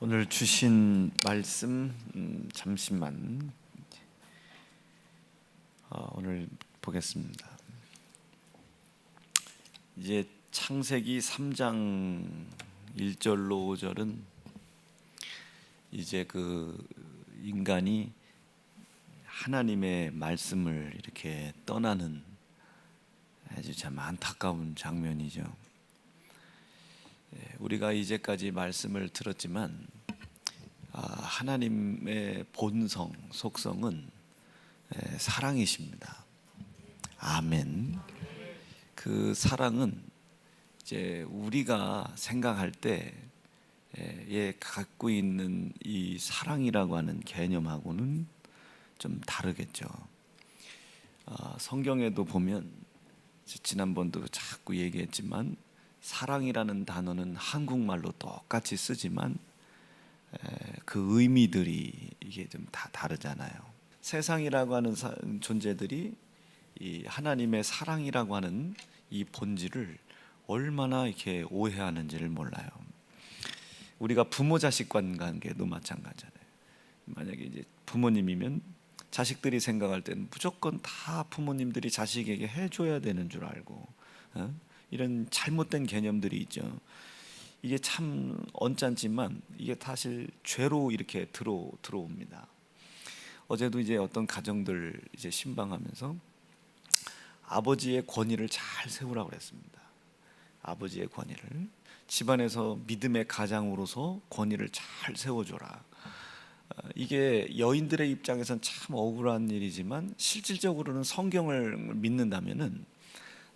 오늘 주신 말씀 잠시만 오늘 보겠습니다. 이제 창세기 3장 1절로 5절은 이제 그 인간이 하나님의 말씀을 이렇게 떠나는 아주 참 안타까운 장면이죠. 우리가 이제까지 말씀을 들었지만 하나님의 본성, 속성은 사랑이십니다. 아멘. 그 사랑은 이제 우리가 생각할 때 갖고 있는 이 사랑이라고 하는 개념하고는 좀 다르겠죠. 성경에도 보면 지난번도 자꾸 얘기했지만 사랑이라는 단어는 한국말로 똑같이 쓰지만 그 의미들이 이게 좀 다 다르잖아요. 세상이라고 하는 존재들이 이 하나님의 사랑이라고 하는 이 본질을 얼마나 이렇게 오해하는지를 몰라요. 우리가 부모 자식 관계도 마찬가지잖아요. 만약에 이제 부모님이면 자식들이 생각할 때는 무조건 다 부모님들이 자식에게 해줘야 되는 줄 알고 이런 잘못된 개념들이 있죠. 이게 참 언짢지만 이게 사실 죄로 이렇게 들어옵니다. 어제도 이제 어떤 가정들 이제 신방하면서 아버지의 권위를 잘 세우라고 그랬습니다. 아버지의 권위를 집안에서 믿음의 가장으로서 권위를 잘 세워줘라. 이게 여인들의 입장에서는 참 억울한 일이지만 실질적으로는 성경을 믿는다면은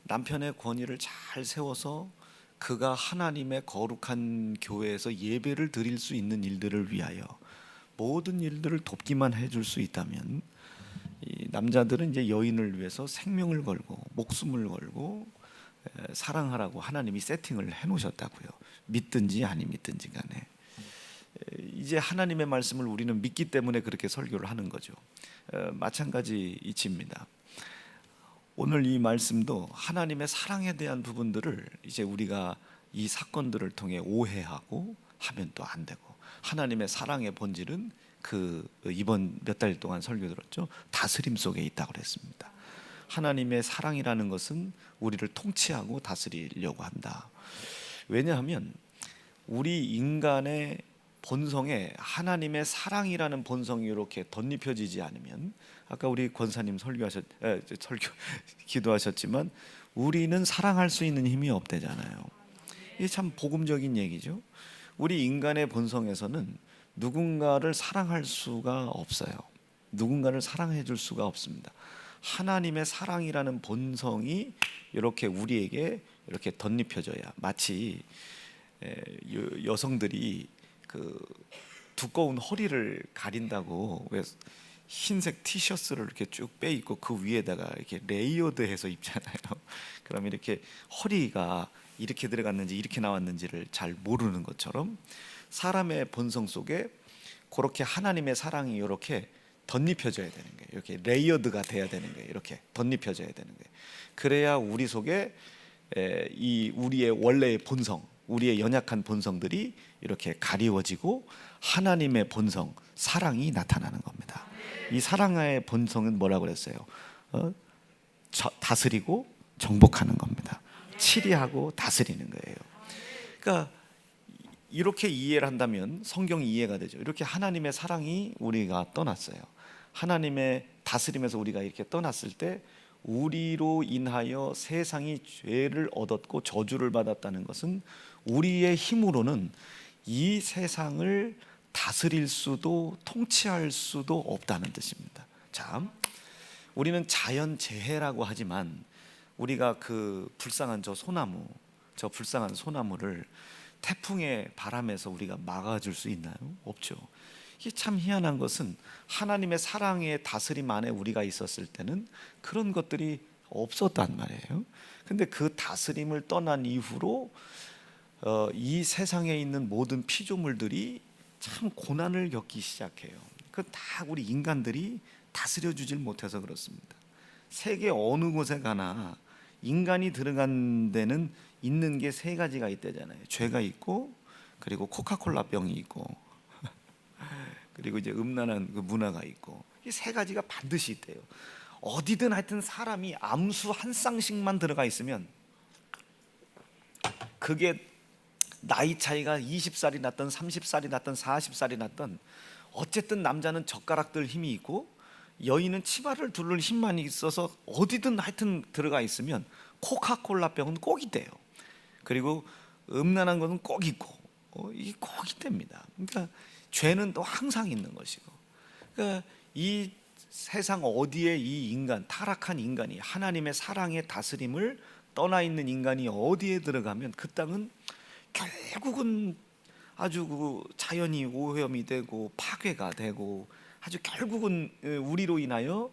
남편의 권위를 잘 세워서 그가 하나님의 거룩한 교회에서 예배를 드릴 수 있는 일들을 위하여 모든 일들을 돕기만 해줄 수 있다면 이 남자들은 이제 여인을 위해서 생명을 걸고 목숨을 걸고 사랑하라고 하나님이 세팅을 해놓으셨다고요. 믿든지 아니 믿든지 간에 이제 하나님의 말씀을 우리는 믿기 때문에 그렇게 설교를 하는 거죠. 마찬가지 이치입니다. 오늘 이 말씀도 하나님의 사랑에 대한 부분들을 이제 우리가 이 사건들을 통해 오해하고 하면 또 안 되고, 하나님의 사랑의 본질은 그 이번 몇 달 동안 설교 들었죠. 다스림 속에 있다고 그랬습니다. 하나님의 사랑이라는 것은 우리를 통치하고 다스리려고 한다. 왜냐하면 우리 인간의 본성에 하나님의 사랑이라는 본성이 이렇게 덧입혀지지 않으면, 아까 우리 권사님 기도하셨지만 우리는 사랑할 수 있는 힘이 없대잖아요. 이게 참 복음적인 얘기죠. 우리 인간의 본성에서는 누군가를 사랑할 수가 없어요. 누군가를 사랑해 줄 수가 없습니다. 하나님의 사랑이라는 본성이 이렇게 우리에게 이렇게 덧입혀져야, 마치 여성들이 그 두꺼운 허리를 가린다고 왜 흰색 티셔츠를 이렇게 쭉 빼입고 그 위에다가 이렇게 레이어드해서 입잖아요. 그럼 이렇게 허리가 이렇게 들어갔는지 이렇게 나왔는지를 잘 모르는 것처럼 사람의 본성 속에 그렇게 하나님의 사랑이 이렇게 덧입혀져야 되는 거예요. 이렇게 레이어드가 돼야 되는 거예요. 이렇게 덧입혀져야 되는 거예요. 그래야 우리 속에 이 우리의 원래의 본성, 우리의 연약한 본성들이 이렇게 가리워지고 하나님의 본성, 사랑이 나타나는 겁니다. 이 사랑의 본성은 뭐라고 그랬어요? 다스리고 정복하는 겁니다. 치리하고 다스리는 거예요. 그러니까 이렇게 이해를 한다면 성경 이해가 되죠. 이렇게 하나님의 사랑이 우리가 떠났어요. 하나님의 다스림에서 우리가 이렇게 떠났을 때 우리로 인하여 세상이 죄를 얻었고 저주를 받았다는 것은 우리의 힘으로는 이 세상을 다스릴 수도 통치할 수도 없다는 뜻입니다. 참, 우리는 자연재해라고 하지만 우리가 그 불쌍한 저 불쌍한 소나무를 태풍의 바람에서 우리가 막아줄 수 있나요? 없죠. 이게 참 희한한 것은 하나님의 사랑의 다스림 안에 우리가 있었을 때는 그런 것들이 없었단 말이에요. 근데 그 다스림을 떠난 이후로 이 세상에 있는 모든 피조물들이 참 고난을 겪기 시작해요. 그 다 우리 인간들이 다스려 주질 못해서 그렇습니다. 세계 어느 곳에 가나 인간이 들어간 데는 있는 게 세 가지가 있대잖아요. 죄가 있고, 그리고 코카콜라 병이 있고, 그리고 이제 음란한 그 문화가 있고, 이 세 가지가 반드시 있대요. 어디든 하여튼 사람이 암수 한 쌍씩만 들어가 있으면, 그게 나이 차이가 20살이 났던 30살이 났던 40살이 났던, 어쨌든 남자는 젓가락들 힘이 있고 여인은 치마를 두를 힘만 있어서 어디든 하여튼 들어가 있으면 코카콜라 병은 꼭 있대요. 그리고 음란한 것은 꼭 있고, 이게 꼭 있답니다. 그러니까 죄는 또 항상 있는 것이고, 그러니까 이 세상 어디에 이 인간, 타락한 인간이 하나님의 사랑의 다스림을 떠나 있는 인간이 어디에 들어가면 그 땅은 결국은 아주 그 자연이 오염이 되고 파괴가 되고, 아주 결국은 우리로 인하여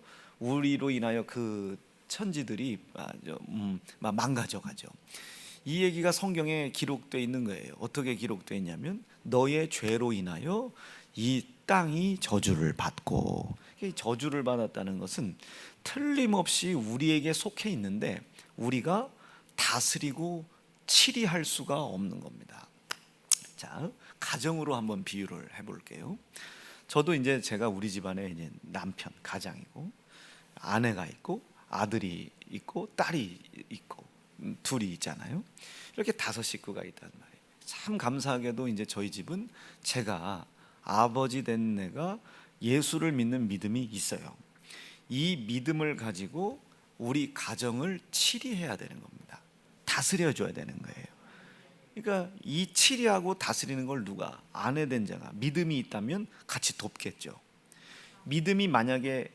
그 천지들이 망가져 가죠. 이 얘기가 성경에 기록되어 있는 거예요. 어떻게 기록되어 있냐면, 너의 죄로 인하여 이 땅이 저주를 받고, 저주를 받았다는 것은 틀림없이 우리에게 속해 있는데 우리가 다스리고 치리할 수가 없는 겁니다. 자, 가정으로 한번 비유를 해볼게요. 저도 이제 제가 우리 집안에 이제 남편, 가장이고, 아내가 있고, 아들이 있고, 딸이 있고, 둘이 있잖아요. 이렇게 5식구가 있단 말이에요. 참 감사하게도 이제 저희 집은 제가 아버지 된 내가 예수를 믿는 믿음이 있어요. 이 믿음을 가지고 우리 가정을 치리해야 되는 겁니다. 다스려줘야 되는 거예요. 그러니까 이 치리하고 다스리는 걸 누가, 아내 된 자가 믿음이 있다면 같이 돕겠죠. 믿음이 만약에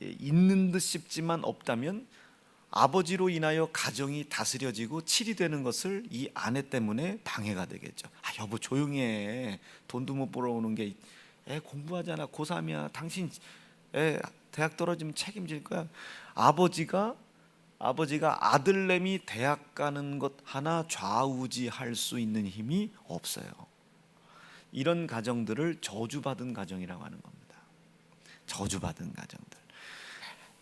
있는 듯 싶지만 없다면 아버지로 인하여 가정이 다스려지고 치리되는 것을 이 아내 때문에 방해가 되겠죠. 아, 여보 조용히 해. 돈도 못 벌어오는 게, 애 공부하잖아. 고3이야. 당신 애 대학 떨어지면 책임질 거야. 아버지가 아들내미 대학 가는 것 하나 좌우지할 수 있는 힘이 없어요. 이런 가정들을 저주받은 가정이라고 하는 겁니다. 저주받은 가정들.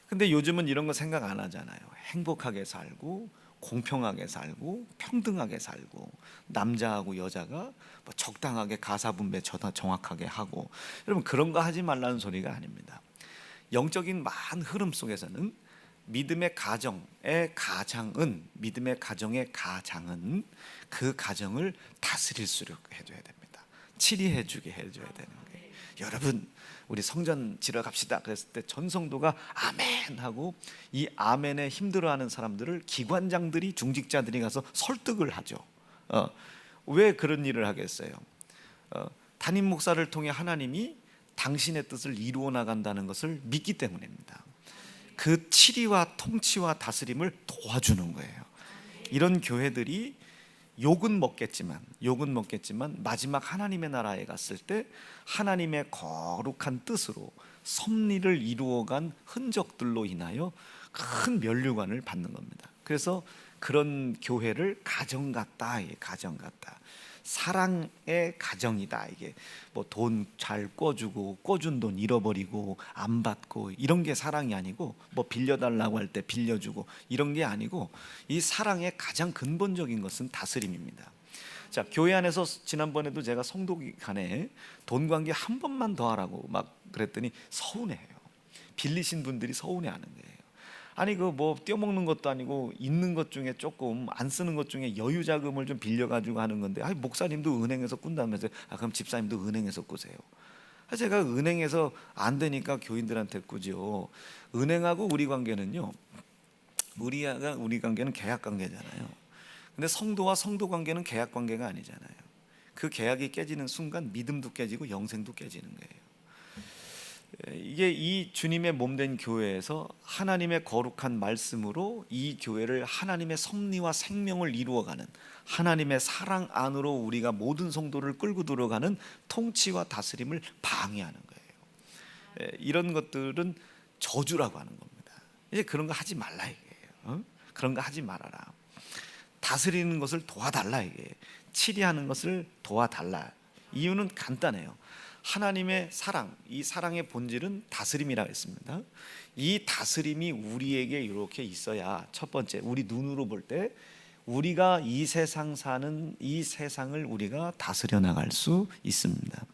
근데 요즘은 이런 거 생각 안 하잖아요. 행복하게 살고, 공평하게 살고, 평등하게 살고, 남자하고 여자가 뭐 적당하게 가사분배 정확하게 하고. 여러분, 그런 거 하지 말라는 소리가 아닙니다. 영적인 많은 흐름 속에서는 믿음의 가정의 가장은 그 가정을 다스릴 수 있도록 해줘야 됩니다. 치리해주게 해줘야 되는 거예요. 여러분, 우리 성전 지러 갑시다 그랬을 때 전성도가 아멘 하고, 이 아멘에 힘들어하는 사람들을 기관장들이, 중직자들이 가서 설득을 하죠. 왜 그런 일을 하겠어요? 담임 목사를 통해 하나님이 당신의 뜻을 이루어 나간다는 것을 믿기 때문입니다. 그 치리와 통치와 다스림을 도와주는 거예요. 이런 교회들이 욕은 먹겠지만 마지막 하나님의 나라에 갔을 때 하나님의 거룩한 뜻으로 섭리를 이루어간 흔적들로 인하여 큰 면류관을 받는 겁니다. 그래서 그런 교회를 가정 같다, 가정 같다. 사랑의 가정이다. 이게 뭐 돈 잘 꿔주고 꿔준 돈 잃어버리고 안 받고 이런 게 사랑이 아니고, 뭐 빌려달라고 할 때 빌려주고 이런 게 아니고, 이 사랑의 가장 근본적인 것은 다스림입니다. 자, 교회 안에서 지난번에도 제가 성도 간에 돈 관계 한 번만 더 하라고 막 그랬더니 서운해해요. 빌리신 분들이 서운해하는 거예요. 아니 그 뭐 떼어먹는 것도 아니고 있는 것 중에 조금 안 쓰는 것 중에 여유 자금을 좀 빌려가지고 하는 건데, 아니 목사님도 은행에서 꾼다면서요. 아, 그럼 집사님도 은행에서 꾸세요. 제가 은행에서 안 되니까 교인들한테 꾸죠. 은행하고 우리 관계는요, 우리 관계는 계약 관계잖아요. 근데 성도와 성도 관계는 계약 관계가 아니잖아요. 그 계약이 깨지는 순간 믿음도 깨지고 영생도 깨지는 거예요. 이게 이 주님의 몸된 교회에서 하나님의 거룩한 말씀으로 이 교회를 하나님의 섭리와 생명을 이루어가는, 하나님의 사랑 안으로 우리가 모든 성도를 끌고 들어가는 통치와 다스림을 방해하는 거예요. 이런 것들은 저주라고 하는 겁니다. 이제 그런 거 하지 말라 이게요. 그런 거 하지 말아라. 다스리는 것을 도와달라 이게. 치리하는 것을 도와달라. 이유는 간단해요. 하나님의 사랑, 이 사랑의 본질은 다스림이라고 했습니다. 이 다스림이 우리에게 이렇게 있어야, 첫 번째, 우리 눈으로 볼 때 우리가 이 세상 사는 이 세상을 우리가 다스려 나갈 수 있습니다.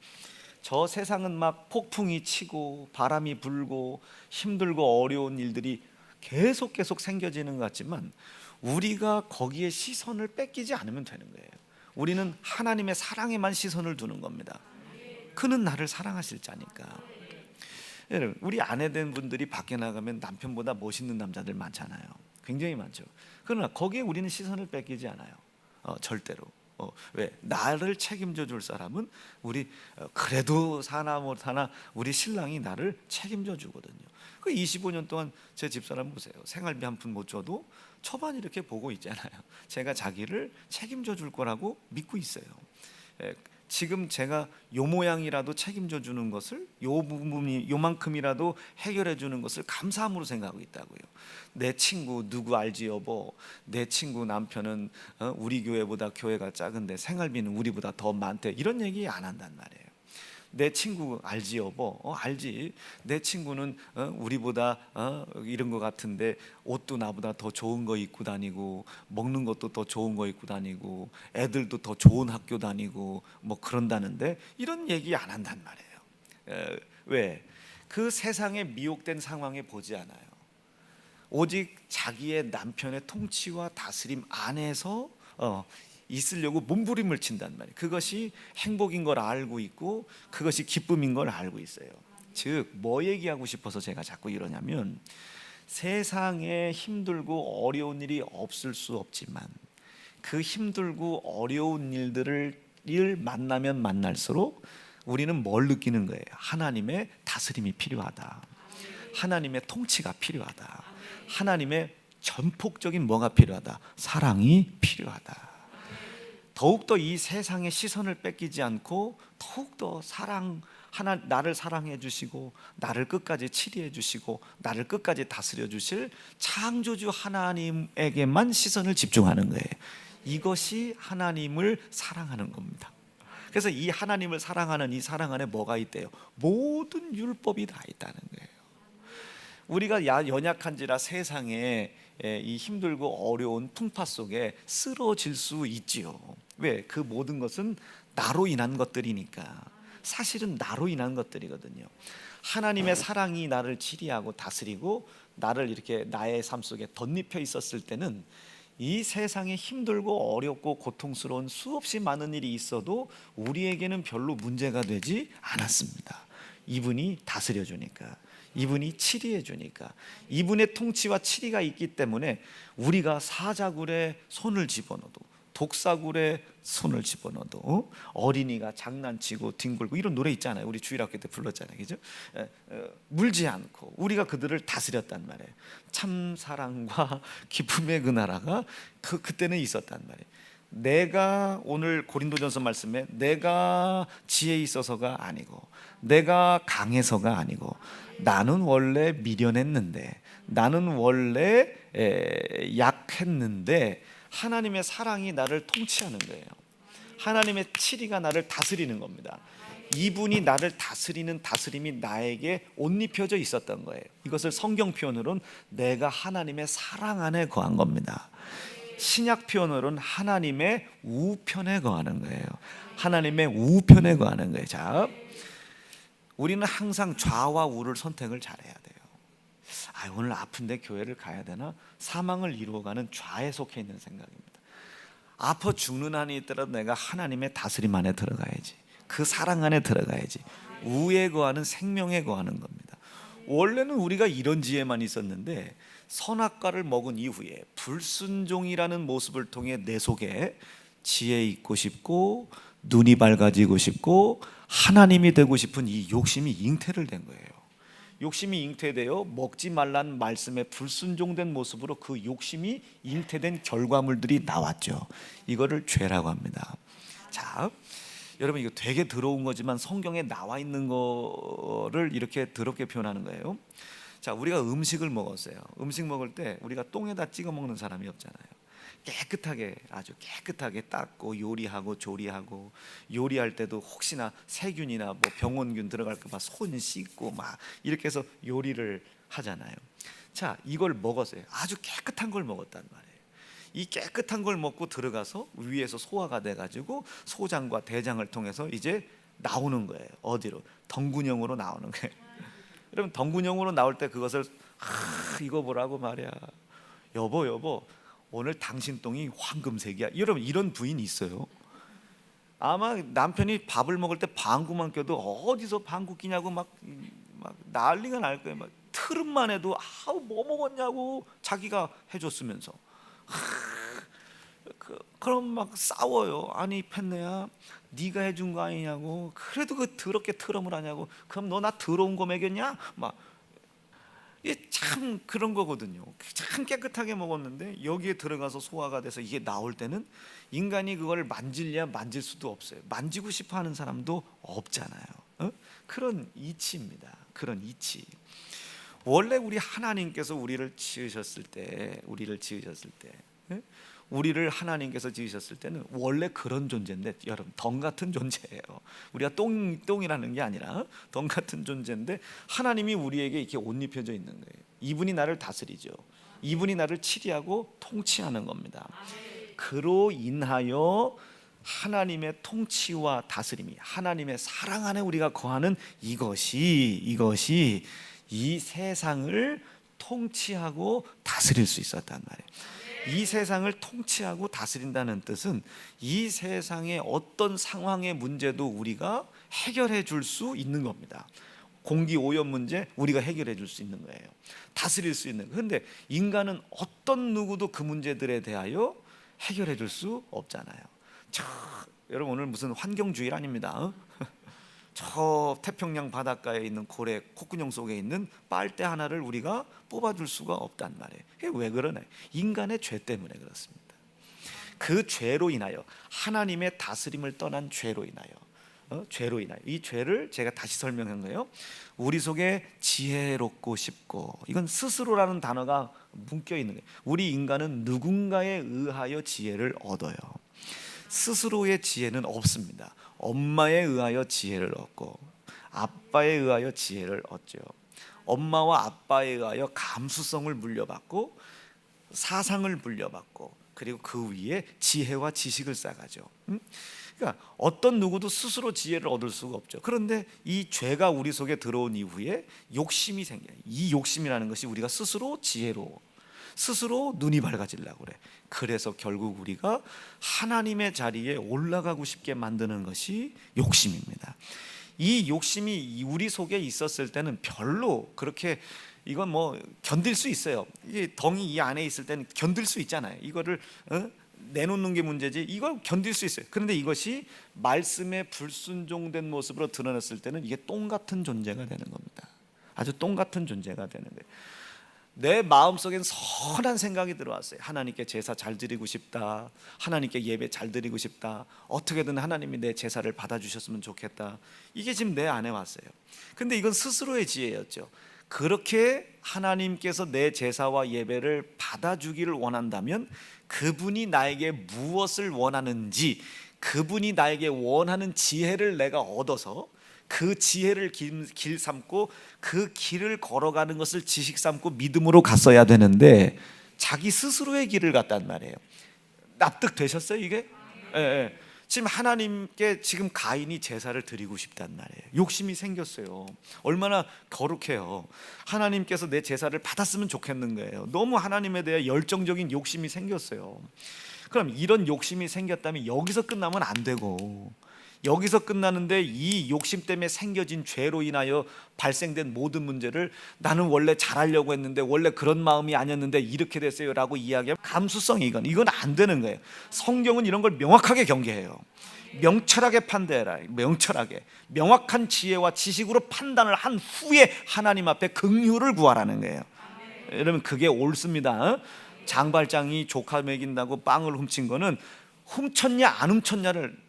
저 세상은 막 폭풍이 치고 바람이 불고 힘들고 어려운 일들이 계속 생겨지는 것 같지만 우리가 거기에 시선을 뺏기지 않으면 되는 거예요. 우리는 하나님의 사랑에만 시선을 두는 겁니다. 그는 나를 사랑하실 자니까. 여러분, 우리 아내된 분들이 밖에 나가면 남편보다 멋있는 남자들 많잖아요. 굉장히 많죠. 그러나 거기에 우리는 시선을 뺏기지 않아요. 절대로. 왜? 나를 책임져 줄 사람은 우리 그래도 사나 못하나 우리 신랑이 나를 책임져 주거든요. 그 25년 동안 제 집사람 보세요. 생활비 한 푼 못 줘도 초반 이렇게 보고 있잖아요. 제가 자기를 책임져 줄 거라고 믿고 있어요. 지금 제가 요 모양이라도 책임져 주는 것을, 요 부분이 요만큼이라도 해결해 주는 것을 감사함으로 생각하고 있다고요. 내 친구 누구 알지 여보, 내 친구 남편은 우리 교회보다 교회가 작은데 생활비는 우리보다 더 많대, 이런 얘기 안 한단 말이에요. 내 친구 알지 여보, 알지. 내 친구는 우리보다 이런 거 같은데 옷도 나보다 더 좋은 거 입고 다니고 먹는 것도 더 좋은 거 입고 다니고 애들도 더 좋은 학교 다니고 뭐 그런다는데, 이런 얘기 안 한단 말이에요. 왜? 그 세상에 미혹된 상황에 보지 않아요. 오직 자기의 남편의 통치와 다스림 안에서 있으려고 몸부림을 친단 말이에요. 그것이 행복인 걸 알고 있고 그것이 기쁨인 걸 알고 있어요. 즉, 뭐 얘기하고 싶어서 제가 자꾸 이러냐면, 세상에 힘들고 어려운 일이 없을 수 없지만 그 힘들고 어려운 일들을 만나면 만날수록 우리는 뭘 느끼는 거예요? 하나님의 다스림이 필요하다. 하나님의 통치가 필요하다. 하나님의 전폭적인 뭐가 필요하다? 사랑이 필요하다. 더욱더 이 세상의 시선을 뺏기지 않고 더욱더 나를 사랑해 주시고 나를 끝까지 치리해 주시고 나를 끝까지 다스려 주실 창조주 하나님에게만 시선을 집중하는 거예요. 이것이 하나님을 사랑하는 겁니다. 그래서 이 하나님을 사랑하는 이 사랑 안에 뭐가 있대요? 모든 율법이 다 있다는 거예요. 우리가 연약한지라 세상에 이 힘들고 어려운 풍파 속에 쓰러질 수 있지요. 왜? 그 모든 것은 나로 인한 것들이니까. 사실은 나로 인한 것들이거든요. 하나님의 사랑이 나를 치리하고 다스리고 나를 이렇게 나의 삶 속에 덧입혀 있었을 때는 이 세상에 힘들고 어렵고 고통스러운 수없이 많은 일이 있어도 우리에게는 별로 문제가 되지 않았습니다. 이분이 다스려 주니까, 이분이 치리해 주니까, 이분의 통치와 치리가 있기 때문에 우리가 사자굴에 손을 집어넣어도, 독사굴에 손을 집어넣어도, 어린이가 장난치고 뒹굴고 이런 노래 있잖아요. 우리 주일학교 때 불렀잖아요, 그죠? 물지 않고 우리가 그들을 다스렸단 말이에요. 참 사랑과 기쁨의 그 나라가 그때는 있었단 말이에요. 내가 오늘 고린도전서 말씀에 내가 지혜 있어서가 아니고 내가 강해서가 아니고 나는 원래 미련했는데, 나는 원래 약했는데 하나님의 사랑이 나를 통치하는 거예요. 하나님의 치리가 나를 다스리는 겁니다. 이분이 나를 다스리는 다스림이 나에게 옷 입혀져 있었던 거예요. 이것을 성경 표현으로는 내가 하나님의 사랑 안에 거한 겁니다. 신약 표현으로는 하나님의 우편에 거하는 거예요. 하나님의 우편에 거하는 거예요. 자, 우리는 항상 좌와 우를 선택을 잘해야 돼요. 오늘 아픈데 교회를 가야 되나? 사망을 이루어가는 좌에 속해 있는 생각입니다. 아파 죽는 한이 있더라도 내가 하나님의 다스림 안에 들어가야지. 그 사랑 안에 들어가야지. 우에 거하는 생명에 거하는 겁니다. 원래는 우리가 이런 지혜만 있었는데 선악과를 먹은 이후에 불순종이라는 모습을 통해 내 속에 지혜 있고 싶고 눈이 밝아지고 싶고 하나님이 되고 싶은 이 욕심이 잉태를 된 거예요. 욕심이 잉태되어 먹지 말라는 말씀에 불순종된 모습으로 그 욕심이 잉태된 결과물들이 나왔죠. 이거를 죄라고 합니다. 자, 여러분, 이거 되게 더러운 거지만 성경에 나와 있는 거를 이렇게 더럽게 표현하는 거예요. 자, 우리가 음식을 먹었어요. 음식 먹을 때 우리가 똥에다 찍어 먹는 사람이 없잖아요. 깨끗하게, 아주 깨끗하게 닦고 요리하고 조리하고, 요리할 때도 혹시나 세균이나 뭐 병원균 들어갈까 봐 손 씻고 막 이렇게 해서 요리를 하잖아요. 자, 이걸 먹었어요. 아주 깨끗한 걸 먹었단 말이에요. 이 깨끗한 걸 먹고 들어가서 위에서 소화가 돼가지고 소장과 대장을 통해서 이제 나오는 거예요. 어디로? 덩군형으로 나오는 거예요. 여러분 덩군형으로 나올 때 그것을 이거 보라고 말이야. 여보 오늘 당신 똥이 황금색이야. 여러분 이런 부인이 있어요. 아마 남편이 밥을 먹을 때 방구만 껴도 어디서 방구 끼냐고 막 난리가 날 거예요. 막 트름만 해도 뭐 먹었냐고 자기가 해줬으면서 그럼 막 싸워요. 아니 펜네야 네가 해준 거 아니냐고. 그래도 그 더럽게 트름을 하냐고. 그럼 너 나 더러운 거 먹였냐? 막 이게 참 그런 거거든요. 참 깨끗하게 먹었는데 여기에 들어가서 소화가 돼서 이게 나올 때는 인간이 그걸 만질래야 만질 수도 없어요. 만지고 싶어 하는 사람도 없잖아요. 그런 이치입니다. 그런 이치. 원래 우리 하나님께서 우리를 지으셨을 때 우리를 하나님께서 지으셨을 때는 원래 그런 존재인데, 여러분 덩 같은 존재예요. 우리가 똥이라는 게 아니라 덩 같은 존재인데 하나님이 우리에게 이렇게 옷 입혀져 있는 거예요. 이분이 나를 다스리죠. 이분이 나를 치리하고 통치하는 겁니다. 그로 인하여 하나님의 통치와 다스림이, 하나님의 사랑 안에 우리가 거하는 이것이 이 세상을 통치하고 다스릴 수 있었단 말이에요. 이 세상을 통치하고 다스린다는 뜻은 이 세상의 어떤 상황의 문제도 우리가 해결해 줄 수 있는 겁니다. 공기 오염 문제 우리가 해결해 줄 수 있는 거예요. 다스릴 수 있는 거예요. 그런데 인간은 어떤 누구도 그 문제들에 대하여 해결해 줄 수 없잖아요. 여러분 오늘 무슨 환경주의 아닙니다. 저 태평양 바닷가에 있는 고래 콧구녕 속에 있는 빨대 하나를 우리가 뽑아줄 수가 없단 말이에요. 이게 왜 그러네? 인간의 죄 때문에 그렇습니다. 그 죄로 인하여, 하나님의 다스림을 떠난 죄로 인하여, 이 죄를 제가 다시 설명한 거예요. 우리 속에 지혜롭고 싶고, 이건 스스로라는 단어가 묶여 있는 거예요. 우리 인간은 누군가에 의하여 지혜를 얻어요. 스스로의 지혜는 없습니다. 엄마에 의하여 지혜를 얻고 아빠에 의하여 지혜를 얻죠. 엄마와 아빠에 의하여 감수성을 물려받고 사상을 물려받고 그리고 그 위에 지혜와 지식을 쌓아가죠. 그러니까 어떤 누구도 스스로 지혜를 얻을 수가 없죠. 그런데 이 죄가 우리 속에 들어온 이후에 욕심이 생겨요. 이 욕심이라는 것이 우리가 스스로 스스로 눈이 밝아지려고 그래. 그래서 결국 우리가 하나님의 자리에 올라가고 싶게 만드는 것이 욕심입니다. 이 욕심이 우리 속에 있었을 때는 별로 그렇게, 이건 뭐 견딜 수 있어요. 이 덩이 이 안에 있을 때는 견딜 수 있잖아요. 이거를 내놓는 게 문제지, 이걸 견딜 수 있어요. 그런데 이것이 말씀에 불순종된 모습으로 드러났을 때는 이게 똥 같은 존재가 되는 겁니다. 아주 똥 같은 존재가 되는 거예요. 내 마음속엔 선한 생각이 들어왔어요. 하나님께 제사 잘 드리고 싶다. 하나님께 예배 잘 드리고 싶다. 어떻게든 하나님이 내 제사를 받아주셨으면 좋겠다. 이게 지금 내 안에 왔어요. 근데 이건 스스로의 지혜였죠. 그렇게 하나님께서 내 제사와 예배를 받아주기를 원한다면 그분이 나에게 무엇을 원하는지, 그분이 나에게 원하는 지혜를 내가 얻어서 그 지혜를 길 삼고 그 길을 걸어가는 것을 지식 삼고 믿음으로 갔어야 되는데 자기 스스로의 길을 갔단 말이에요. 납득되셨어요 이게? 예. 지금 하나님께 지금 가인이 제사를 드리고 싶단 말이에요. 욕심이 생겼어요. 얼마나 거룩해요. 하나님께서 내 제사를 받았으면 좋겠는 거예요. 너무 하나님에 대해 열정적인 욕심이 생겼어요. 그럼 이런 욕심이 생겼다면 여기서 끝나면 안 되고, 여기서 끝나는데 이 욕심 때문에 생겨진 죄로 인하여 발생된 모든 문제를 나는 원래 잘하려고 했는데 원래 그런 마음이 아니었는데 이렇게 됐어요 라고 이야기하면 감수성이 이건 안 되는 거예요. 성경은 이런 걸 명확하게 경계해요. 명철하게 판단해라. 명확한 지혜와 지식으로 판단을 한 후에 하나님 앞에 긍휼을 구하라는 거예요. 여러분 그게 옳습니다. 장발장이 조카 먹인다고 빵을 훔친 거는 훔쳤냐 안 훔쳤냐를,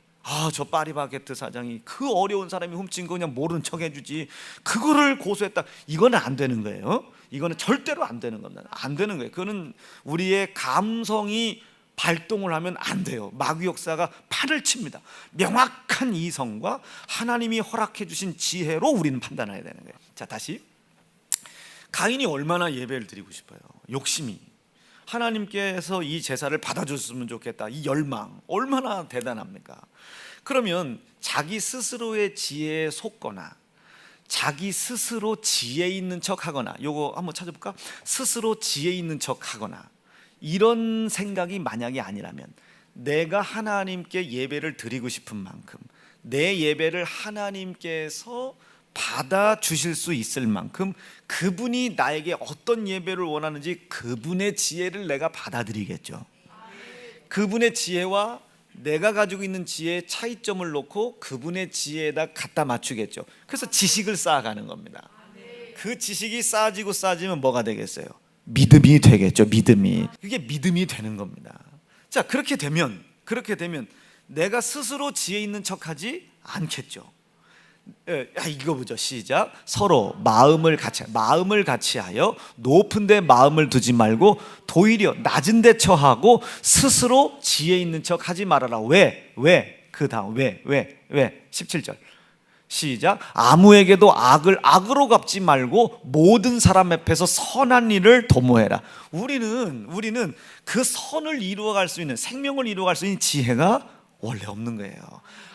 저 파리바게트 사장이 그 어려운 사람이 훔친 거 그냥 모르는 척 해주지 그거를 고소했다, 이거는 안 되는 거예요. 이거는 절대로 안 되는 겁니다. 안 되는 거예요. 그거는 우리의 감성이 발동을 하면 안 돼요. 마귀 역사가 판을 칩니다. 명확한 이성과 하나님이 허락해 주신 지혜로 우리는 판단해야 되는 거예요. 자, 다시 가인이 얼마나 예배를 드리고 싶어요. 욕심이, 하나님께서 이 제사를 받아줬으면 좋겠다, 이 열망 얼마나 대단합니까? 그러면 자기 스스로의 지혜에 속거나 자기 스스로 지혜 있는 척하거나, 요거 한번 찾아볼까? 스스로 지혜 있는 척하거나 이런 생각이 만약에 아니라면, 내가 하나님께 예배를 드리고 싶은 만큼 내 예배를 하나님께서 받아 주실 수 있을 만큼 그분이 나에게 어떤 예배를 원하는지 그분의 지혜를 내가 받아들이겠죠. 그분의 지혜와 내가 가지고 있는 지혜의 차이점을 놓고 그분의 지혜에다 갖다 맞추겠죠. 그래서 지식을 쌓아가는 겁니다. 그 지식이 쌓아지면 뭐가 되겠어요? 믿음이 되겠죠. 믿음이. 그게 믿음이 되는 겁니다. 자, 그렇게 되면 내가 스스로 지혜 있는 척하지 않겠죠. 이거 보죠. 시작. 서로 마음을 같이 하여 높은 데 마음을 두지 말고 도리어 낮은 데 처하고 스스로 지혜 있는 척 하지 말아라. 왜? 그 다음 왜? 17절 시작. 아무에게도 악으로 갚지 말고 모든 사람 앞에서 선한 일을 도모해라. 우리는 그 선을 이루어갈 수 있는, 생명을 이루어갈 수 있는 지혜가 원래 없는 거예요.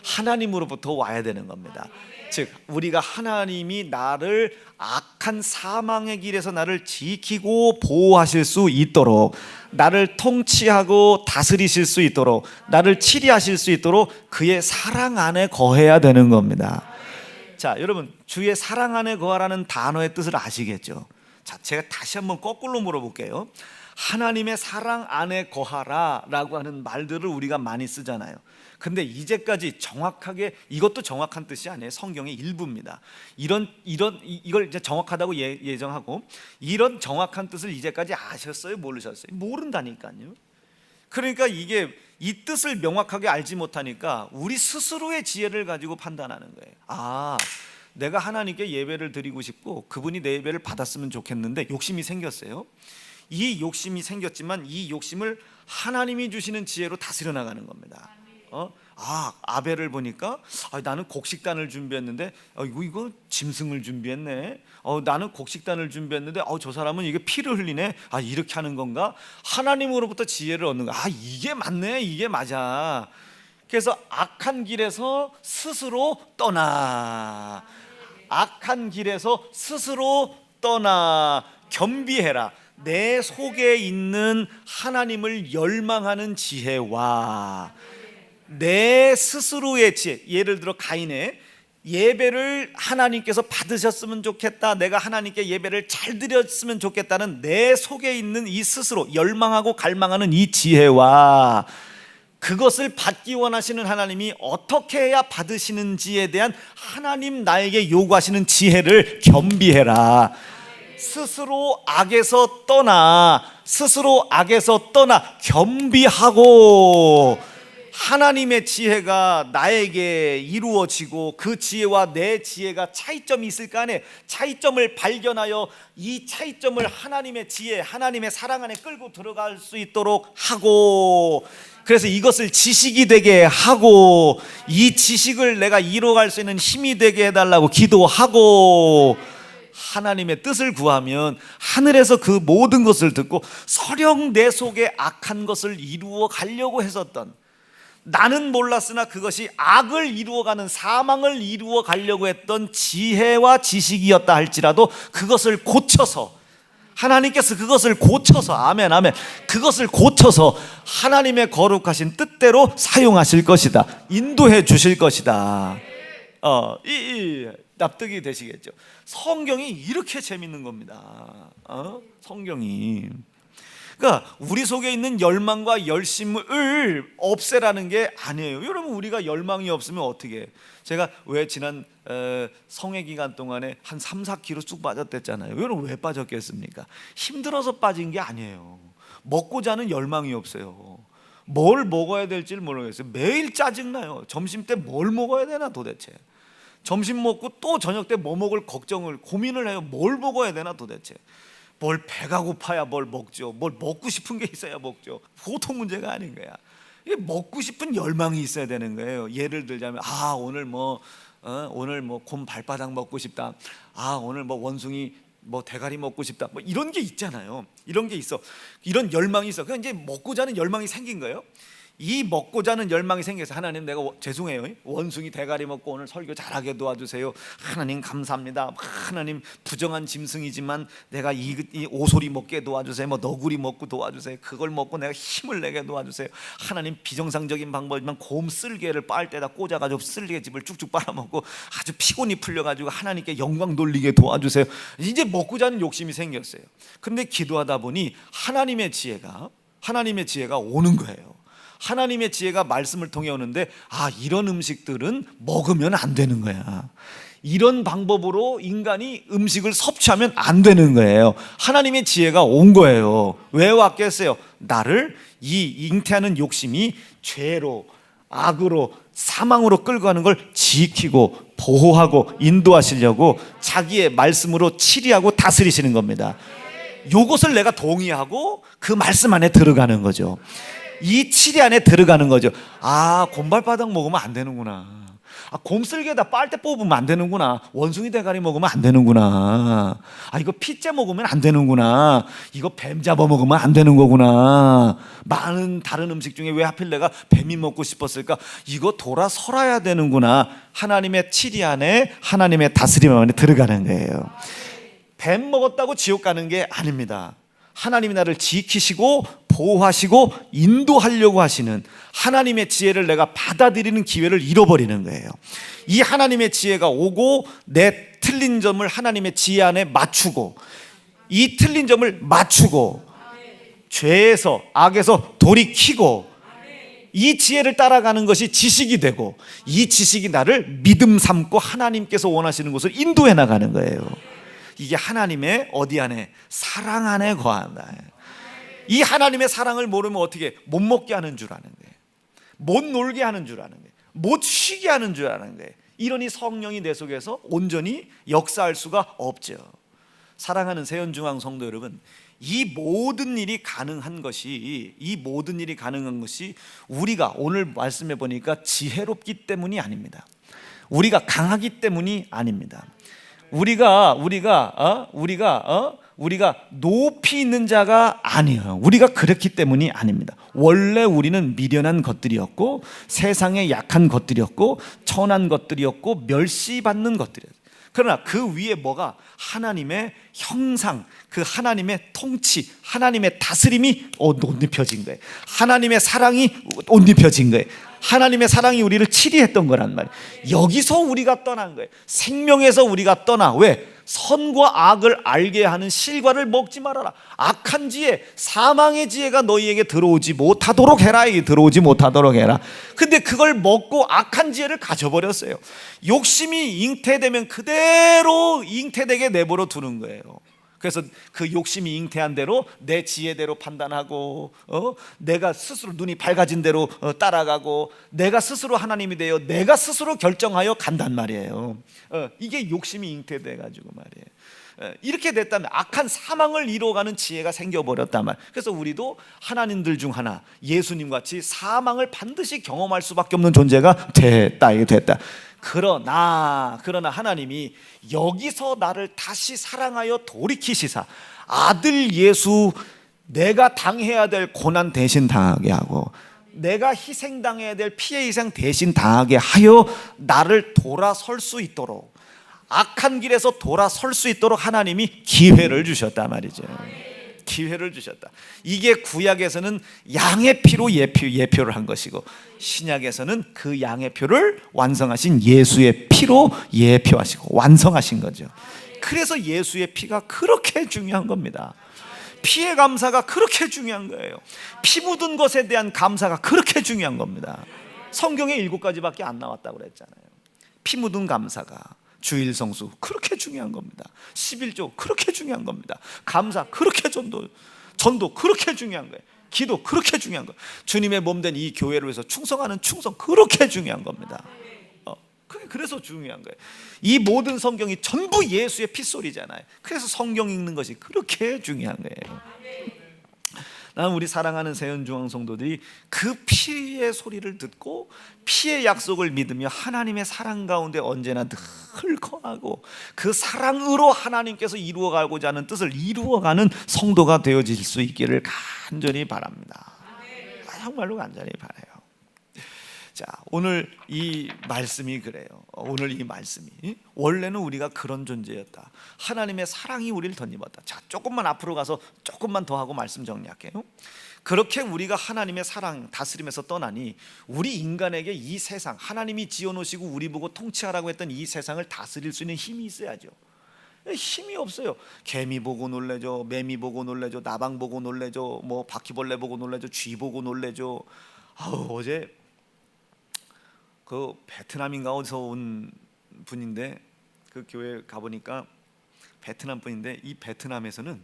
하나님으로부터 와야 되는 겁니다. 즉 우리가 하나님이 나를 악한 사망의 길에서 나를 지키고 보호하실 수 있도록, 나를 통치하고 다스리실 수 있도록, 나를 치리하실 수 있도록 그의 사랑 안에 거해야 되는 겁니다. 자, 여러분, 주의 사랑 안에 거하라는 단어의 뜻을 아시겠죠? 자, 제가 다시 한번 거꾸로 물어볼게요. 하나님의 사랑 안에 거하라 라고 하는 말들을 우리가 많이 쓰잖아요. 근데 이제까지 정확하게, 이것도 정확한 뜻이 아니에요. 성경의 일부입니다. 이걸 이제 정확하다고 예정하고, 이런 정확한 뜻을 이제까지 아셨어요? 모르셨어요? 모른다니까요. 그러니까 이 뜻을 명확하게 알지 못하니까 우리 스스로의 지혜를 가지고 판단하는 거예요. 내가 하나님께 예배를 드리고 싶고 그분이 내 예배를 받았으면 좋겠는데 욕심이 생겼어요. 이 욕심이 생겼지만 이 욕심을 하나님이 주시는 지혜로 다스려 나가는 겁니다. 아벨을 보니까 나는 곡식단을 준비했는데 이거 짐승을 준비했네. 나는 곡식단을 준비했는데 저 사람은 이게 피를 흘리네. 이렇게 하는 건가? 하나님으로부터 지혜를 얻는 거. 이게 맞네. 이게 맞아. 그래서 악한 길에서 스스로 떠나. 악한 길에서 스스로 떠나. 겸비해라. 내 속에 있는 하나님을 열망하는 지혜와 내 스스로의 지혜, 예를 들어 가인의 예배를 하나님께서 받으셨으면 좋겠다, 내가 하나님께 예배를 잘 드렸으면 좋겠다는 내 속에 있는 이 스스로 열망하고 갈망하는 이 지혜와 그것을 받기 원하시는 하나님이 어떻게 해야 받으시는지에 대한 하나님 나에게 요구하시는 지혜를 겸비해라. 스스로 악에서 떠나 겸비하고 하나님의 지혜가 나에게 이루어지고 그 지혜와 내 지혜가 차이점이 있을 거 아니에요. 차이점을 발견하여 이 차이점을 하나님의 지혜, 하나님의 사랑 안에 끌고 들어갈 수 있도록 하고, 그래서 이것을 지식이 되게 하고 이 지식을 내가 이루어갈 수 있는 힘이 되게 해달라고 기도하고 하나님의 뜻을 구하면 하늘에서 그 모든 것을 듣고 서령 내 속에 악한 것을 이루어 가려고 했었던, 나는 몰랐으나 그것이 악을 이루어가는, 사망을 이루어 가려고 했던 지혜와 지식이었다 할지라도 그것을 고쳐서 하나님께서 그것을 고쳐서, 아멘, 그것을 고쳐서 하나님의 거룩하신 뜻대로 사용하실 것이다. 인도해 주실 것이다. 납득이 되시겠죠? 성경이 이렇게 재밌는 겁니다. 성경이. 그러니까 우리 속에 있는 열망과 열심을 없애라는 게 아니에요. 여러분, 우리가 열망이 없으면 어떻게 해요? 제가 왜 지난 성회 기간 동안에 한 3, 4kg 쭉 빠졌댔잖아요. 여러분, 왜 빠졌겠습니까? 힘들어서 빠진 게 아니에요. 먹고 자는 열망이 없어요. 뭘 먹어야 될지를 모르겠어요. 매일 짜증나요. 점심 때 뭘 먹어야 되나 도대체. 점심 먹고 또 저녁 때 뭐 먹을 고민을 해요. 뭘 먹어야 되나 도대체. 뭘 배가 고파야 뭘 먹죠. 뭘 먹고 싶은 게 있어야 먹죠. 보통 문제가 아닌 거야. 이게 먹고 싶은 열망이 있어야 되는 거예요. 예를 들자면 오늘 곰 발바닥 먹고 싶다. 오늘 원숭이 대가리 먹고 싶다. 이런 게 있잖아요. 이런 게 있어. 이런 열망이 있어. 그냥 이제 먹고자 하는 열망이 생긴 거예요. 이 먹고자 하는 열망이 생겨서 하나님 내가 죄송해요 원숭이 대가리 먹고 오늘 설교 잘하게 도와주세요. 하나님 감사합니다. 하나님 부정한 짐승이지만 내가 이 오소리 먹게 도와주세요. 뭐 너구리 먹고 도와주세요. 그걸 먹고 내가 힘을 내게 도와주세요. 하나님 비정상적인 방법이지만 곰 쓸개를 빨 때다 꽂아가지고 쓸개즙을 쭉쭉 빨아먹고 아주 피곤이 풀려가지고 하나님께 영광 돌리게 도와주세요. 이제 먹고자 하는 욕심이 생겼어요. 근데 기도하다 보니 하나님의 지혜가 오는 거예요. 하나님의 지혜가 말씀을 통해 오는데 이런 음식들은 먹으면 안 되는 거야. 이런 방법으로 인간이 음식을 섭취하면 안 되는 거예요. 하나님의 지혜가 온 거예요. 왜 왔겠어요? 나를 이 잉태하는 욕심이 죄로 악으로 사망으로 끌고 가는 걸 지키고 보호하고 인도하시려고 자기의 말씀으로 치리하고 다스리시는 겁니다. 요것을 내가 동의하고 그 말씀 안에 들어가는 거죠. 이 치리 안에 들어가는 거죠. 곰발바닥 먹으면 안 되는구나. 곰쓸개다 빨대 뽑으면 안 되는구나. 원숭이 대가리 먹으면 안 되는구나. 이거 피째 먹으면 안 되는구나. 이거 뱀 잡아 먹으면 안 되는 거구나. 많은 다른 음식 중에 왜 하필 내가 뱀이 먹고 싶었을까? 이거 돌아설어야 되는구나. 하나님의 치리 안에 하나님의 다스림 안에 들어가는 거예요. 뱀 먹었다고 지옥 가는 게 아닙니다. 하나님이 나를 지키시고 보호하시고 인도하려고 하시는 하나님의 지혜를 내가 받아들이는 기회를 잃어버리는 거예요. 이 하나님의 지혜가 오고 내 틀린 점을 하나님의 지혜 안에 맞추고 이 틀린 점을 맞추고 죄에서 악에서 돌이키고 이 지혜를 따라가는 것이 지식이 되고 이 지식이 나를 믿음 삼고 하나님께서 원하시는 곳을 인도해 나가는 거예요. 이게 하나님의 어디 안에? 사랑 안에 거한다. 이 하나님의 사랑을 모르면 어떻게? 못 먹게 하는 줄 아는 거예요. 못 놀게 하는 줄 아는 거예요. 못 쉬게 하는 줄 아는 거예요. 이러니 성령이 내 속에서 온전히 역사할 수가 없죠. 사랑하는 세연중앙 성도 여러분, 이 모든 일이 가능한 것이 우리가 오늘 말씀해 보니까 지혜롭기 때문이 아닙니다. 우리가 강하기 때문이 아닙니다. 우리가 높이 있는 자가 아니에요. 우리가 그렇기 때문이 아닙니다. 원래 우리는 미련한 것들이었고 세상에 약한 것들이었고 천한 것들이었고 멸시받는 것들이었어요. 그러나 그 위에 뭐가? 하나님의 형상, 그 하나님의 통치, 하나님의 다스림이 옷 입혀진 거예요. 하나님의 사랑이 옷 입혀진 거예요. 하나님의 사랑이 우리를 치리했던 거란 말이에요. 여기서 우리가 떠난 거예요. 생명에서 우리가 떠나. 왜? 선과 악을 알게 하는 실과를 먹지 말아라. 악한 지혜, 사망의 지혜가 너희에게 들어오지 못하도록 해라. 들어오지 못하도록 해라. 근데 그걸 먹고 악한 지혜를 가져버렸어요. 욕심이 잉태되면 그대로 잉태되게 내버려 두는 거예요. 그래서 그 욕심이 잉태한 대로 내 지혜대로 판단하고 내가 스스로 눈이 밝아진 대로 따라가고 내가 스스로 하나님이 되어 내가 스스로 결정하여 간단 말이에요. 이게 욕심이 잉태돼 가지고 말이에요. 이렇게 됐다면 악한 사망을 이루어가는 지혜가 생겨버렸단 말이에요. 그래서 우리도 하나님들 중 하나 예수님 같이 사망을 반드시 경험할 수밖에 없는 존재가 됐다. 그러나 하나님이 여기서 나를 다시 사랑하여 돌이키시사 아들 예수 내가 당해야 될 고난 대신 당하게 하고 내가 희생당해야 될 피해 희생 대신 당하게 하여 나를 돌아설 수 있도록 악한 길에서 돌아설 수 있도록 하나님이 기회를 주셨단 말이죠. 기회를 주셨다. 이게 구약에서는 양의 피로 예표를 한 것이고 신약에서는 그 양의 표를 완성하신 예수의 피로 예표하시고 완성하신 거죠. 그래서 예수의 피가 그렇게 중요한 겁니다. 피의 감사가 그렇게 중요한 거예요. 피 묻은 것에 대한 감사가 그렇게 중요한 겁니다. 성경에 7가지밖에 안 나왔다고 그랬잖아요. 피 묻은 감사가 주일 성수 그렇게 중요한 겁니다. 11조 그렇게 중요한 겁니다. 감사 그렇게 전도 그렇게 중요한 거예요. 기도 그렇게 중요한 거예요. 주님의 몸된 이 교회를 위해서 충성하는 충성 그렇게 중요한 겁니다. 그래서 중요한 거예요. 이 모든 성경이 전부 예수의 핏소리잖아요. 그래서 성경 읽는 것이 그렇게 중요한 거예요. 나는 우리 사랑하는 세연중앙 성도들이 그 피의 소리를 듣고 피의 약속을 믿으며 하나님의 사랑 가운데 언제나 늘 거하고 그 사랑으로 하나님께서 이루어가고자 하는 뜻을 이루어가는 성도가 되어질 수 있기를 간절히 바랍니다. 정말로 간절히 바라요. 자, 오늘 이 말씀이 그래요. 오늘 이 말씀이 원래는 우리가 그런 존재였다. 하나님의 사랑이 우리를 덧입었다. 자, 조금만 앞으로 가서 조금만 더 하고 말씀 정리할게요. 그렇게 우리가 하나님의 사랑 다스림에서 떠나니 우리 인간에게 이 세상, 하나님이 지어놓으시고 우리 보고 통치하라고 했던 이 세상을 다스릴 수 있는 힘이 있어야죠. 힘이 없어요. 개미 보고 놀래죠, 매미 보고 놀래죠, 나방 보고 놀래죠, 뭐 바퀴벌레 보고 놀래죠, 쥐 보고 놀래죠. 어제 그 베트남인가 어디서 온 분인데 그 교회 가보니까 베트남 분인데 이 베트남에서는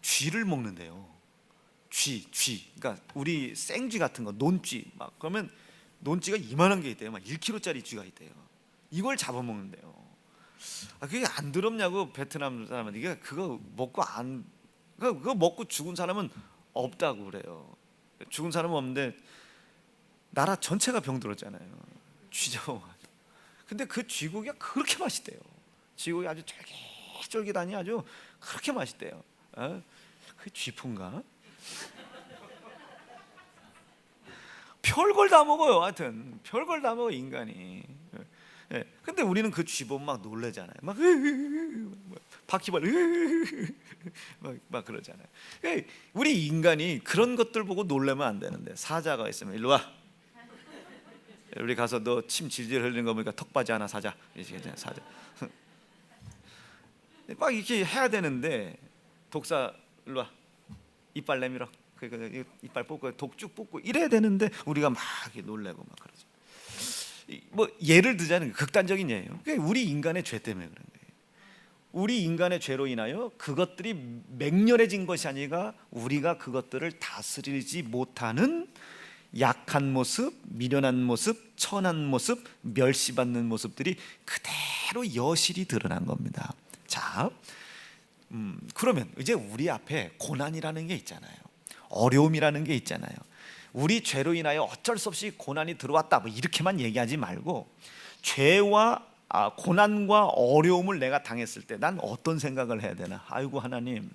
쥐를 먹는데요. 쥐. 그러니까 우리 생쥐 같은 거, 논쥐 막 그러면 논쥐가 이만한 게 있대요. 막 1kg짜리 쥐가 있대요. 이걸 잡아먹는데요. 그게 안 더럽냐고 베트남 사람은. 이게 그거 먹고 죽은 사람은 없다고 그래요. 죽은 사람은 없는데 나라 전체가 병들었잖아요. 쥐 잡아가지고. 근데 그 쥐고기가 그렇게 맛있대요. 쥐고기 아주 쫄깃쫄깃하니 아주 그렇게 맛있대요. 그게 쥐포인가? 별걸 다 먹어요. 하여튼 별걸 다 먹어 인간이. 근데 우리는 그 쥐 보면 막 놀래잖아요. 막 바퀴벌레 막 그러잖아요. 우리 인간이 그런 것들 보고 놀래면 안 되는데, 사자가 있으면 일로 와. 우리 가서 너 침 질질 흘리는 거 보니까 턱받이 하나 사자. 사자. 막 이렇게 해야 되는데 독사 일로 와. 이빨 내밀어. 그러니까 이빨 뽑고 독쭉 뽑고 이래야 되는데 우리가 막 이렇게 놀래고 막 그러죠. 뭐 예를 들자면 극단적인 예예요. 우리 인간의 죄 때문에 그런 거예요. 우리 인간의 죄로 인하여 그것들이 맹렬해진 것이 아니라 우리가 그것들을 다스리지 못하는 약한 모습, 미련한 모습, 천한 모습, 멸시받는 모습들이 그대로 여실히 드러난 겁니다. 자, 그러면 이제 우리 앞에 고난이라는 게 있잖아요. 어려움이라는 게 있잖아요. 우리 죄로 인하여 어쩔 수 없이 고난이 들어왔다, 뭐 이렇게만 얘기하지 말고 죄와 고난과 어려움을 내가 당했을 때 난 어떤 생각을 해야 되나? 아이고 하나님,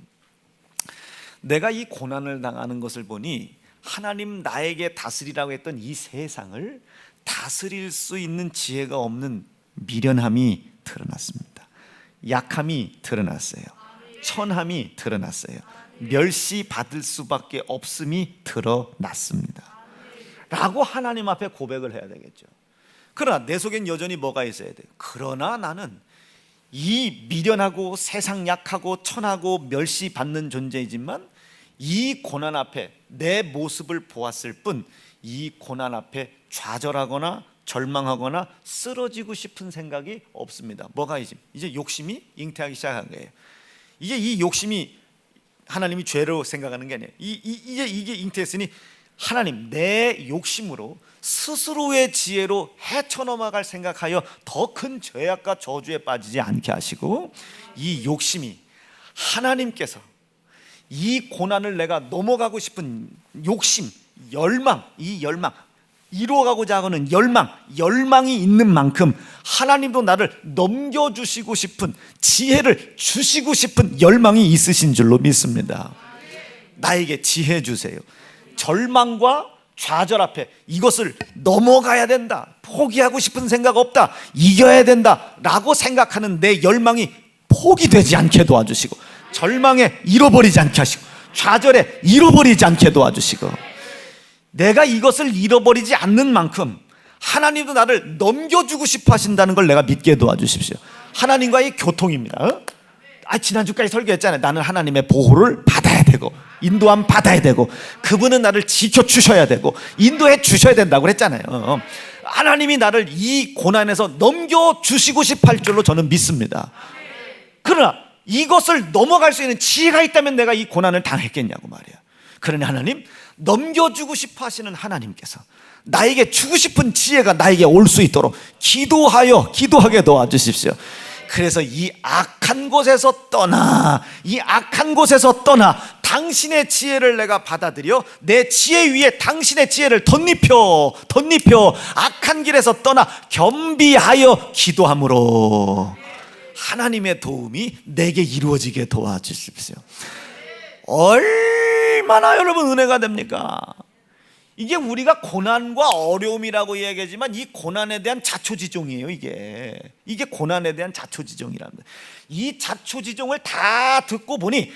내가 이 고난을 당하는 것을 보니 하나님 나에게 다스리라고 했던 이 세상을 다스릴 수 있는 지혜가 없는 미련함이 드러났습니다. 약함이 드러났어요. 천함이 드러났어요. 멸시받을 수밖에 없음이 드러났습니다 라고 하나님 앞에 고백을 해야 되겠죠. 그러나 내 속엔 여전히 뭐가 있어야 돼요? 그러나 나는 이 미련하고 세상 약하고 천하고 멸시받는 존재이지만 이 고난 앞에 내 모습을 보았을 뿐 이 고난 앞에 좌절하거나 절망하거나 쓰러지고 싶은 생각이 없습니다. 뭐가 이제 욕심이 잉태하기 시작한 거예요. 이제 이 욕심이 하나님이 죄로 생각하는 게 아니에요. 이제 이게 잉태했으니 하나님 내 욕심으로 스스로의 지혜로 헤쳐넘어갈 생각하여 더 큰 죄악과 저주에 빠지지 않게 하시고, 이 욕심이 하나님께서 이 고난을 내가 넘어가고 싶은 욕심, 열망, 이 열망, 이루어가고자 하는 열망이 있는 만큼 하나님도 나를 넘겨주시고 싶은, 지혜를 주시고 싶은 열망이 있으신 줄로 믿습니다. 나에게 지혜 주세요. 절망과 좌절 앞에 이것을 넘어가야 된다, 포기하고 싶은 생각 없다, 이겨야 된다 라고 생각하는 내 열망이 포기되지 않게 도와주시고, 절망에 잃어버리지 않게 하시고, 좌절에 잃어버리지 않게 도와주시고, 내가 이것을 잃어버리지 않는 만큼 하나님도 나를 넘겨주고 싶어 하신다는 걸 내가 믿게 도와주십시오. 하나님과의 교통입니다. 지난주까지 설교했잖아요. 나는 하나님의 보호를 받아야 되고 인도함 받아야 되고 그분은 나를 지켜주셔야 되고 인도해 주셔야 된다고 그랬잖아요. 하나님이 나를 이 고난에서 넘겨주시고 싶어 할 줄로 저는 믿습니다. 그러나 이것을 넘어갈 수 있는 지혜가 있다면 내가 이 고난을 당했겠냐고 말이야. 그러니 하나님, 넘겨주고 싶어 하시는 하나님께서 나에게 주고 싶은 지혜가 나에게 올 수 있도록 기도하게 도와주십시오. 그래서 이 악한 곳에서 떠나 당신의 지혜를 내가 받아들여 내 지혜 위에 당신의 지혜를 덧입혀 악한 길에서 떠나 겸비하여 기도함으로 하나님의 도움이 내게 이루어지게 도와주십시오. 얼마나 여러분 은혜가 됩니까? 이게 우리가 고난과 어려움이라고 얘기하지만 이 고난에 대한 자초지종이에요. 이게 고난에 대한 자초지종이랍니다. 이 자초지종을 다 듣고 보니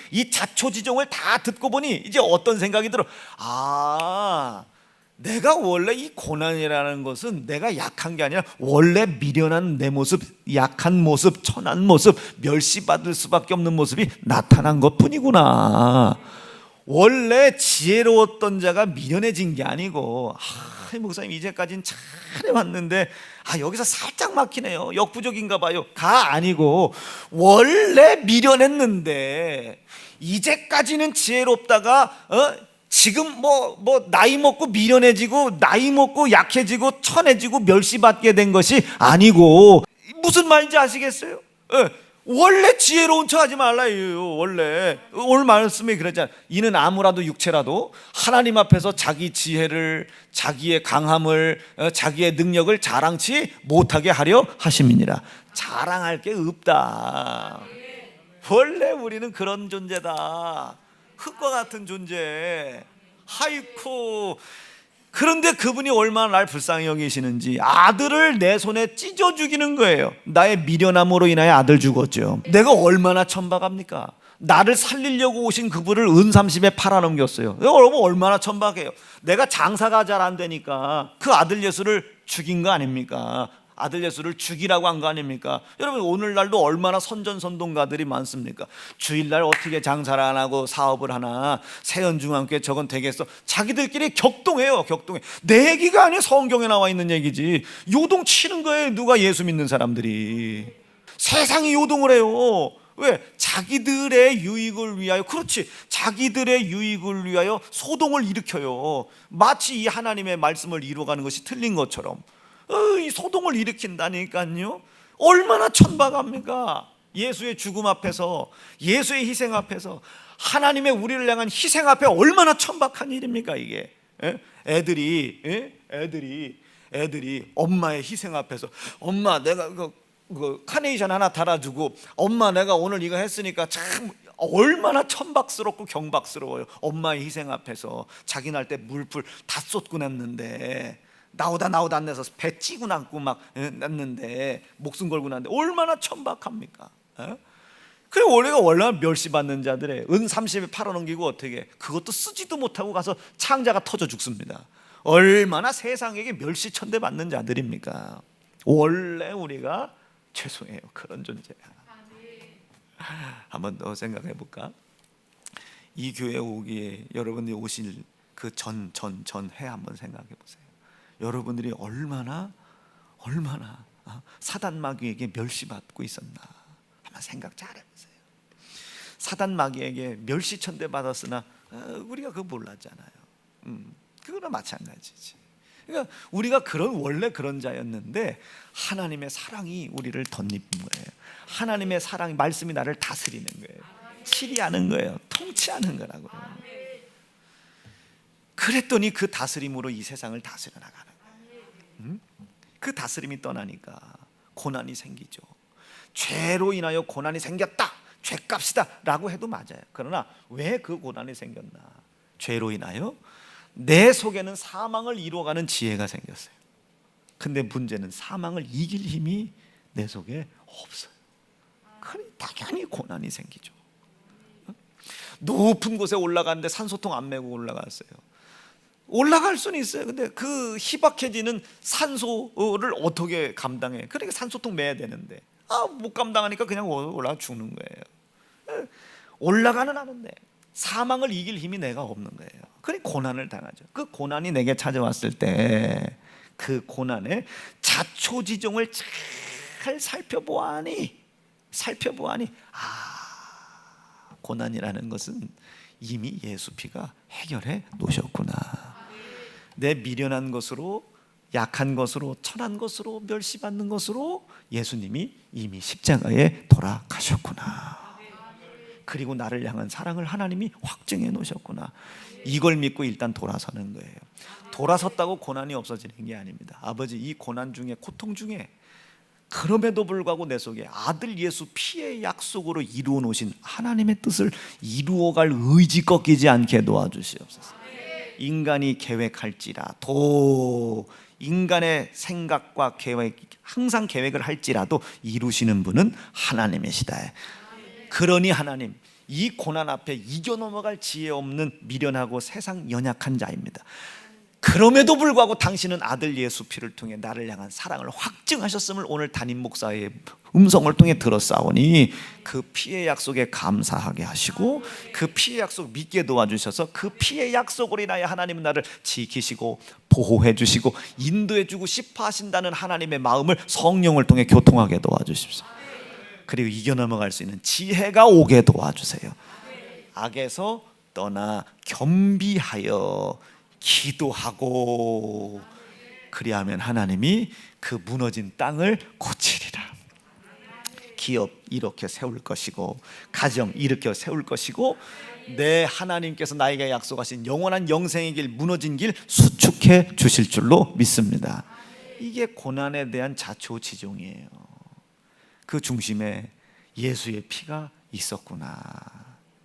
이제 어떤 생각이 들어? 내가 원래 이 고난이라는 것은 내가 약한 게 아니라 원래 미련한 내 모습, 약한 모습, 천한 모습, 멸시받을 수밖에 없는 모습이 나타난 것뿐이구나. 원래 지혜로웠던 자가 미련해진 게 아니고, 목사님 이제까지는 잘해왔는데 여기서 살짝 막히네요, 역부족인가 봐요, 가 아니고 원래 미련했는데 이제까지는 지혜롭다가 지금 뭐 나이 먹고 미련해지고 나이 먹고 약해지고 천해지고 멸시받게 된 것이 아니고, 무슨 말인지 아시겠어요? 원래 지혜로운 척 하지 말라요. 원래 오늘 말씀이 그랬잖아요. 이는 아무라도 육체라도 하나님 앞에서 자기 지혜를, 자기의 강함을, 자기의 능력을 자랑치 못하게 하려 하심이니라. 자랑할 게 없다. 원래 우리는 그런 존재다. 흙과 같은 존재. 하이쿠. 그런데 그분이 얼마나 날 불쌍히 여기시는지 아들을 내 손에 찢어 죽이는 거예요. 나의 미련함으로 인하여 아들 죽었죠. 내가 얼마나 천박합니까? 나를 살리려고 오신 그분을 은30에 팔아넘겼어요. 여러분 얼마나 천박해요. 내가 장사가 잘 안 되니까 그 아들 예수를 죽인 거 아닙니까? 아들 예수를 죽이라고 한 거 아닙니까? 여러분 오늘날도 얼마나 선전선동가들이 많습니까? 주일날 어떻게 장사를 안 하고 사업을 하나, 세연중앙교회 저건 되겠어, 자기들끼리 격동해요. 내 얘기가 아니에요. 성경에 나와 있는 얘기지. 요동치는 거예요. 누가 예수 믿는 사람들이. 세상이 요동을 해요. 왜? 자기들의 유익을 위하여. 그렇지, 자기들의 유익을 위하여 소동을 일으켜요. 마치 이 하나님의 말씀을 이루어가는 것이 틀린 것처럼 이 소동을 일으킨다니까요. 얼마나 천박합니까? 예수의 죽음 앞에서, 예수의 희생 앞에서, 하나님의 우리를 향한 희생 앞에 얼마나 천박한 일입니까 이게? 애들이 엄마의 희생 앞에서, 엄마 내가 그 카네이션 하나 달아주고, 엄마 내가 오늘 이거 했으니까 참, 얼마나 천박스럽고 경박스러워요. 엄마의 희생 앞에서 자기 날 때 물풀 다 쏟고 났는데, 나오다 안 내서 배 찌고 났고 막 났는데, 목숨 걸고 났는데 얼마나 천박합니까? 그래, 우리가 얼마나 멸시받는 자들의 은30에 팔아넘기고 어떻게 그것도 쓰지도 못하고 가서 창자가 터져 죽습니다. 얼마나 세상에게 멸시천대 받는 자들입니까? 원래 우리가 죄송해요, 그런 존재야. 한번 더 생각해 볼까? 이 교회 오기에 여러분이 오실 그 전해 한번 생각해 보세요. 여러분들이 얼마나 사단 마귀에게 멸시받고 있었나 한번 생각 잘 해보세요. 사단 마귀에게 멸시천대 받았으나 우리가 그거 몰랐잖아요. 그거랑 마찬가지지. 그러니까 우리가 원래 그런 자였는데 하나님의 사랑이 우리를 덧입은 거예요. 하나님의 사랑이, 말씀이 나를 다스리는 거예요. 치리하는 거예요. 통치하는 거라고요. 그랬더니 그 다스림으로 이 세상을 다스려 나가는 거예요. 그 다스림이 떠나니까 고난이 생기죠. 죄로 인하여 고난이 생겼다, 죄값이다 라고 해도 맞아요. 그러나 왜 그 고난이 생겼나? 죄로 인하여 내 속에는 사망을 이루어가는 지혜가 생겼어요. 근데 문제는 사망을 이길 힘이 내 속에 없어요. 그래 당연히 고난이 생기죠. 높은 곳에 올라가는데 산소통 안 메고 올라갔어요. 올라갈 수는 있어요. 근데 그 희박해지는 산소를 어떻게 감당해? 그러니까 산소통 매야 되는데 못 감당하니까 그냥 올라가 죽는 거예요. 올라가는 하는데 사망을 이길 힘이 내가 없는 거예요. 그러니까 고난을 당하죠. 그 고난이 내게 찾아왔을 때 그 고난의 자초지종을 잘 살펴보아니 고난이라는 것은 이미 예수 피가 해결해 놓으셨구나. 내 미련한 것으로, 약한 것으로, 천한 것으로, 멸시받는 것으로 예수님이 이미 십자가에 돌아가셨구나. 그리고 나를 향한 사랑을 하나님이 확증해 놓으셨구나. 이걸 믿고 일단 돌아서는 거예요. 돌아섰다고 고난이 없어지는 게 아닙니다. 아버지, 이 고난 중에, 고통 중에 그럼에도 불구하고 내 속에 아들 예수 피의 약속으로 이루어 놓으신 하나님의 뜻을 이루어갈 의지 꺾이지 않게 도와주시옵소서. 인간이 계획할지라도, 인간의 생각과 계획, 항상 계획을 할지라도 이루시는 분은 하나님이시다. 그러니 하나님, 이 고난 앞에 이겨 넘어갈 지혜 없는 미련하고 세상 연약한 자입니다. 그럼에도 불구하고 당신은 아들 예수 피를 통해 나를 향한 사랑을 확증하셨음을 오늘 담임 목사의 음성을 통해 들었사오니 그 피의 약속에 감사하게 하시고 그 피의 약속 믿게 도와주셔서 그 피의 약속으로 인하여 하나님은 나를 지키시고 보호해 주시고 인도해 주고 싶어 하신다는 하나님의 마음을 성령을 통해 교통하게 도와주십시오. 그리고 이겨 넘어갈 수 있는 지혜가 오게 도와주세요. 악에서 떠나 겸비하여 기도하고, 그리하면 하나님이 그 무너진 땅을 고치리라. 기업 이렇게 세울 것이고, 가정 일으켜 세울 것이고, 내 하나님께서 나에게 약속하신 영원한 영생의 길, 무너진 길 수축해 주실 줄로 믿습니다. 이게 고난에 대한 자초지종이에요. 그 중심에 예수의 피가 있었구나,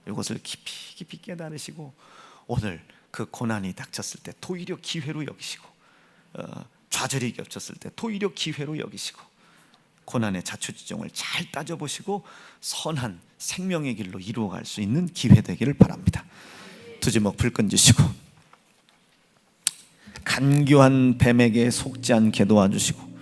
이것을 깊이 깊이 깨달으시고 오늘 그 고난이 닥쳤을 때 도리어 기회로 여기시고, 좌절이 겹쳤을 때 도리어 기회로 여기시고, 고난의 자초지종을 잘 따져보시고 선한 생명의 길로 이루어갈 수 있는 기회 되기를 바랍니다. 두 주먹 불 끈주시고 간교한 뱀에게 속지 않게 도와주시고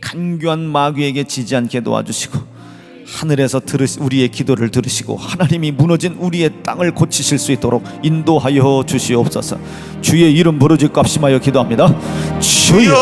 간교한 마귀에게 지지 않게 도와주시고, 하늘에서 우리의 기도를 들으시고 하나님이 무너진 우리의 땅을 고치실 수 있도록 인도하여 주시옵소서. 주의 이름 부르짖고 합심하여 기도합니다. 주여,